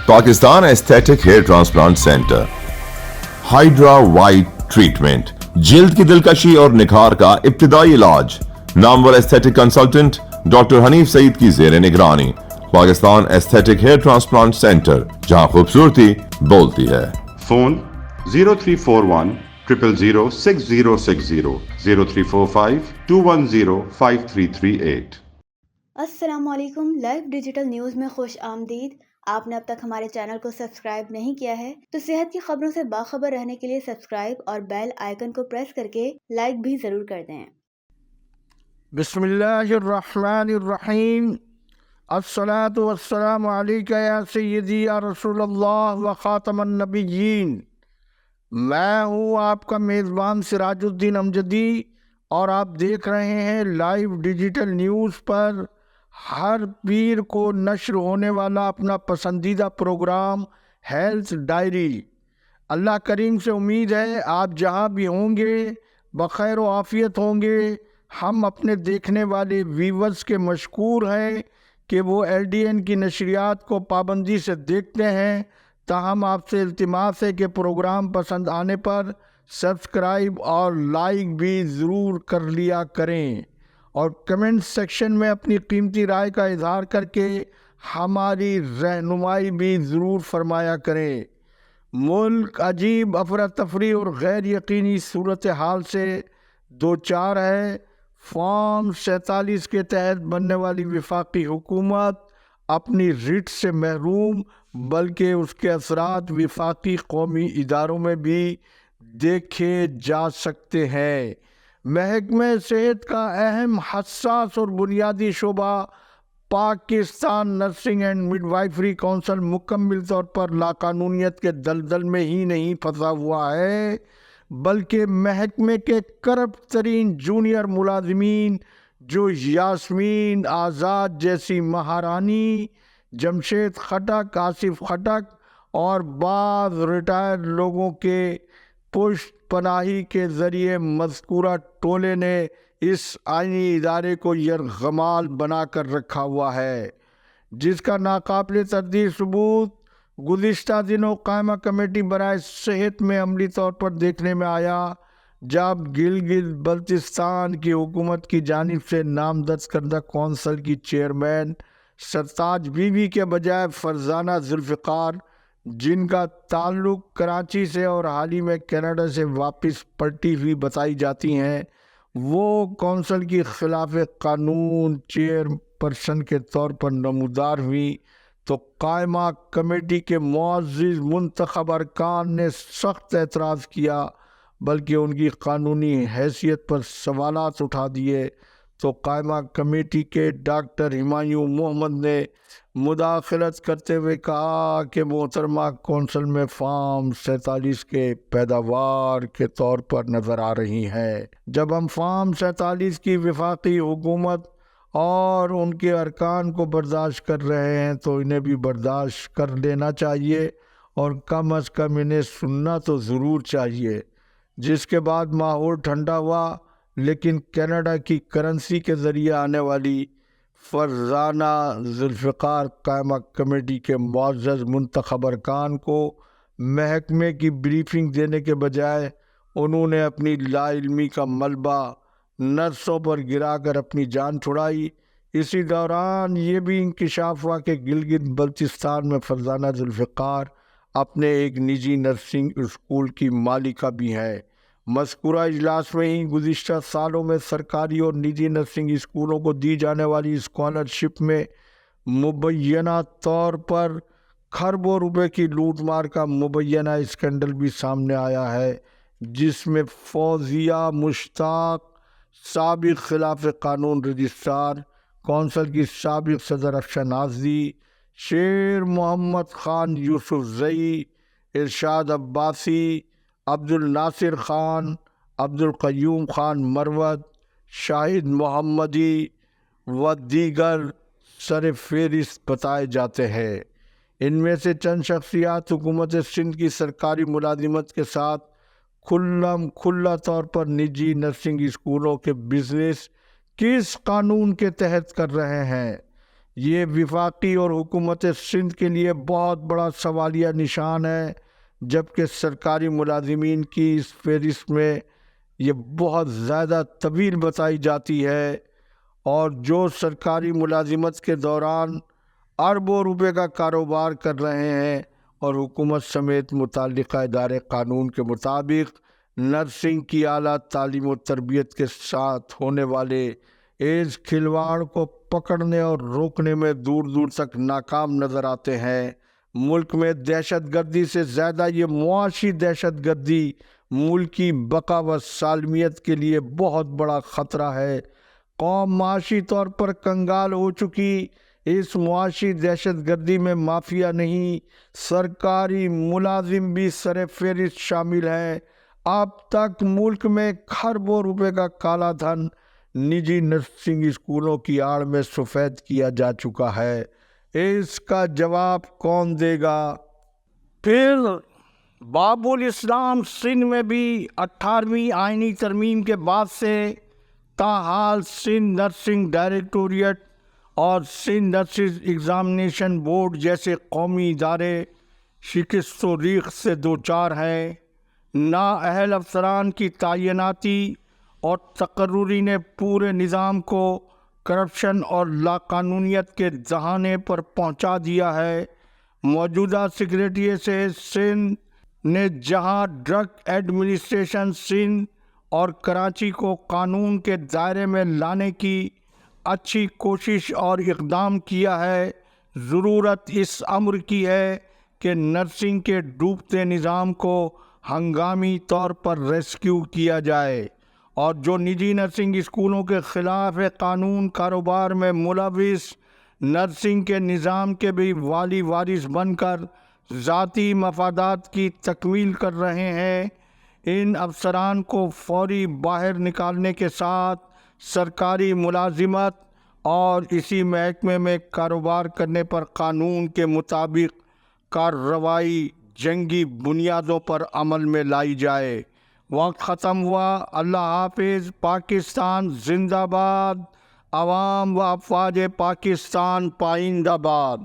Pakistan aesthetic hair transplant centre, hydra white treatment, جلد کی دلکشی اور نکھار کا ابتدائی علاج، نامور aesthetic consultant doctor Hanif Saeed کی زیر نگرانی۔ Pakistan aesthetic hair transplant centre, جہاں خوبصورتی بولتی ہے۔ فون 0341 000 6060 0345 210 5338۔ السلام علیکم، لائیو ڈیجیٹل نیوز میں خوش آمدید۔ آپ نے اب تک ہمارے چینل کو سبسکرائب نہیں کیا ہے تو صحت کی خبروں سے باخبر رہنے کے لیے سبسکرائب اور بیل آئیکن کو پریس کر کے لائک بھی ضرور کر دیں۔ بسم اللہ الرحمن الرحیم، الصلاۃ والسلام علیک یا سیدی یا رسول اللہ و خاتم النبیین۔ میں ہوں آپ کا میزبان سراج الدین امجدی اور آپ دیکھ رہے ہیں لائیو ڈیجیٹل نیوز پر ہر پیر کو نشر ہونے والا اپنا پسندیدہ پروگرام ہیلتھ ڈائری۔ اللہ کریم سے امید ہے آپ جہاں بھی ہوں گے بخیر و عافیت ہوں گے۔ ہم اپنے دیکھنے والے ویورز کے مشکور ہیں کہ وہ LDN کی نشریات کو پابندی سے دیکھتے ہیں، تاہم آپ سے التماس ہے کہ پروگرام پسند آنے پر سبسکرائب اور لائک بھی ضرور کر لیا کریں، اور کمنٹ سیکشن میں اپنی قیمتی رائے کا اظہار کر کے ہماری رہنمائی بھی ضرور فرمایا کریں۔ ملک عجیب افراتفری اور غیر یقینی صورتحال سے دوچار ہے۔ فارم 47 کے تحت بننے والی وفاقی حکومت اپنی ریٹ سے محروم، بلکہ اس کے اثرات وفاقی قومی اداروں میں بھی دیکھے جا سکتے ہیں۔ محکمہ صحت کا اہم، حساس اور بنیادی شعبہ Pakistan nursing and midwifery council مکمل طور پر لاقانونیت کے دلدل میں ہی نہیں پھنسا ہوا ہے، بلکہ محکمے کے کرپٹ ترین جونیئر ملازمین جو یاسمین آزاد جیسی مہارانی، جمشید خٹک، آصف خٹک اور بعض ریٹائرڈ لوگوں کے پشت پناہی کے ذریعے مذکورہ ٹولے نے اس آئینی ادارے کو یرغمال بنا کر رکھا ہوا ہے، جس کا ناقابل تردید ثبوت گزشتہ دنوں قائمہ کمیٹی برائے صحت میں عملی طور پر دیکھنے میں آیا، جب گلگت بلتستان کی حکومت کی جانب سے نامزد کردہ کونسل کی چیئرمین سرتاج بی بی کے بجائے فرزانہ ذوالفقار، جن کا تعلق کراچی سے اور حال ہی میں کینیڈا سے واپس پلٹی ہوئی بتائی جاتی ہیں، وہ کونسل کی خلاف قانون چیئر پرسن کے طور پر نمودار ہوئی، تو قائمہ کمیٹی کے معزز منتخب ارکان نے سخت اعتراض کیا، بلکہ ان کی قانونی حیثیت پر سوالات اٹھا دیے، تو قائمہ کمیٹی کے ڈاکٹر ہمایوں محمد نے مداخلت کرتے ہوئے کہا کہ محترمہ کونسل میں فارم 47 کے پیداوار کے طور پر نظر آ رہی ہیں۔ جب ہم فارم 47 کی وفاقی حکومت اور ان کے ارکان کو برداشت کر رہے ہیں تو انہیں بھی برداشت کر لینا چاہیے، اور کم از کم انہیں سننا تو ضرور چاہیے۔ جس کے بعد ماحول ٹھنڈا ہوا، لیکن کینیڈا کی کرنسی کے ذریعے آنے والی فرزانہ ذوالفقار قائمہ کمیٹی کے معزز منتخب ارکان کو محکمے کی بریفنگ دینے کے بجائے انہوں نے اپنی لا علمی کا ملبہ نرسوں پر گرا کر اپنی جان چھڑائی۔ اسی دوران یہ بھی انکشاف ہوا کہ گلگت بلتستان میں فرزانہ ذوالفقار اپنے ایک نجی نرسنگ اسکول کی مالکہ بھی ہے۔ مذکورہ اجلاس میں ہی گزشتہ سالوں میں سرکاری اور نجی نرسنگ اسکولوں کو دی جانے والی اسکالرشپ میں مبینہ طور پر کھربوں روپے کی لوٹ مار کا مبینہ اسکینڈل بھی سامنے آیا ہے، جس میں فوزیہ مشتاق، سابق خلاف قانون رجسٹرار کونسل کی سابق صدر افشان آزدی، شیر محمد خان یوسف زئی، ارشاد عباسی، عبد الناصر خان، عبد القیوم خان مروت، شاہد محمدی و دیگر سر فہرست بتائے جاتے ہیں۔ ان میں سے چند شخصیات حکومت سندھ کی سرکاری ملازمت کے ساتھ کھلا طور پر نجی نرسنگ اسکولوں کے بزنس کس قانون کے تحت کر رہے ہیں، یہ وفاقی اور حکومت سندھ کے لیے بہت بڑا سوالیہ نشان ہے، جبکہ سرکاری ملازمین کی اس فہرست میں یہ بہت زیادہ طویل بتائی جاتی ہے، اور جو سرکاری ملازمت کے دوران اربوں روپے کا کاروبار کر رہے ہیں اور حکومت سمیت متعلقہ ادارے قانون کے مطابق نرسنگ کی اعلیٰ تعلیم و تربیت کے ساتھ ہونے والے اس کھلواڑ کو پکڑنے اور روکنے میں دور دور تک ناکام نظر آتے ہیں۔ ملک میں دہشت گردی سے زیادہ یہ معاشی دہشت گردی ملکی بقا و سالمیت کے لیے بہت بڑا خطرہ ہے۔ قوم معاشی طور پر کنگال ہو چکی اس معاشی دہشت گردی میں مافیا نہیں، سرکاری ملازم بھی سر فہرست شامل ہیں۔ اب تک ملک میں کھربوں روپے کا کالا دھن نجی نرسنگ اسکولوں کی آڑ میں سفید کیا جا چکا ہے۔ اس کا جواب کون دے گا؟ پھر باب الاسلام سندھ میں بھی 18ویں آئینی ترمیم کے بعد سے تاحال سندھ نرسنگ ڈائریکٹوریٹ اور سندھ نرسز ایگزامینیشن بورڈ جیسے قومی ادارے شکست و ریخت سے دوچار ہیں۔ نااہل افسران کی تعیناتی اور تقرری نے پورے نظام کو کرپشن اور لاقانونیت کے دہانے پر پہنچا دیا ہے۔ موجودہ سیکریٹریٹ سندھ نے جہاں ڈرگ ایڈمنسٹریشن سندھ اور کراچی کو قانون کے دائرے میں لانے کی اچھی کوشش اور اقدام کیا ہے، ضرورت اس امر کی ہے کہ نرسنگ کے ڈوبتے نظام کو ہنگامی طور پر ریسکیو کیا جائے، اور جو نجی نرسنگ اسکولوں کے خلاف قانون کاروبار میں ملوث نرسنگ کے نظام کے بھی والی وارث بن کر ذاتی مفادات کی تکمیل کر رہے ہیں، ان افسران کو فوری باہر نکالنے کے ساتھ سرکاری ملازمت اور اسی محکمے میں کاروبار کرنے پر قانون کے مطابق کارروائی جنگی بنیادوں پر عمل میں لائی جائے۔ وقت ختم ہوا۔ اللہ حافظ۔ پاکستان زندہ باد۔ عوام و افواج پاکستان پائندہ باد۔